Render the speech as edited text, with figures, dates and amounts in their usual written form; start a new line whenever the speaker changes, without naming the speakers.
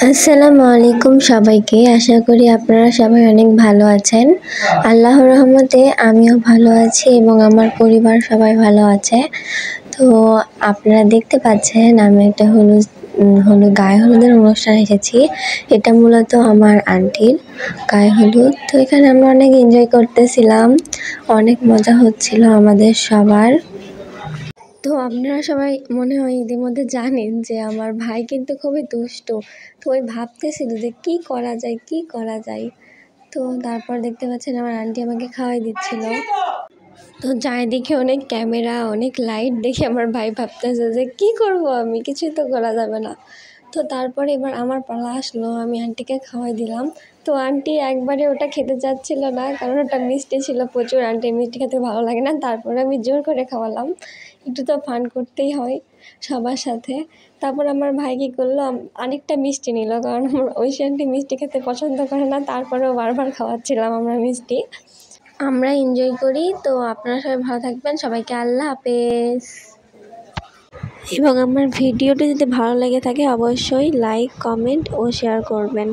আসসালামু আলাইকুম সবাইকে। আশা করি আপনারা সবাই অনেক ভালো আছেন। আল্লাহর রহমতে আমিও ভালো আছি এবং আমার পরিবার সবাই ভালো আছে। তো আপনারা দেখতে পাচ্ছেন আমি একটা গায়ে হলুদের অনুষ্ঠানে এসেছি। এটা মূলত আমার আন্টির গায়ে হলুদ। তো এখানে আমরা অনেক এনজয় করতেছিলাম, অনেক মজা হচ্ছিল আমাদের সবার। তো আপনারা সবাই মনে হয় ইতিমধ্যে জানেন যে আমার ভাই কিন্তু খুবই দুষ্টু। তো ওই ভাবতেছিল যে কি করা যায়। তো তারপর দেখতে পাচ্ছেন আমার আন্টি আমাকে খাওয়াই দিচ্ছিল। তো চারিদিকে অনেক ক্যামেরা, অনেক লাইট দেখে আমার ভাই ভাবতেছে যে কি করব, আমি কিছুই তো করা যাবে না। তো তারপরে এবার আমার পালা আসলো, আমি আন্টিকে খাওয়াই দিলাম। তো আন্টি একবারে ওটা খেতে চাচ্ছিল না, কারণ ওটা মিষ্টি ছিল প্রচুর। আন্টির মিষ্টি খেতে ভালো লাগে না, তারপরে আমি জোর করে খাওয়ালাম। একটু তো ফান করতেই হয় সবার সাথে। তারপর আমার ভাই কী করলো, অনেকটা মিষ্টি নিল, কারণ আমার ঐশী আন্টি মিষ্টি খেতে পছন্দ করে না। তারপরেও বারবার খাওয়াচ্ছিলাম আমরা মিষ্টি। আমরা এনজয় করি। তো আপনারা সবাই ভালো থাকবেন, সবাইকে আল্লাহ হাফেজ। এবং আমার ভিডিওটি যদি ভালো লেগে থাকে অবশ্যই লাইক, কমেন্ট ও শেয়ার করবেন।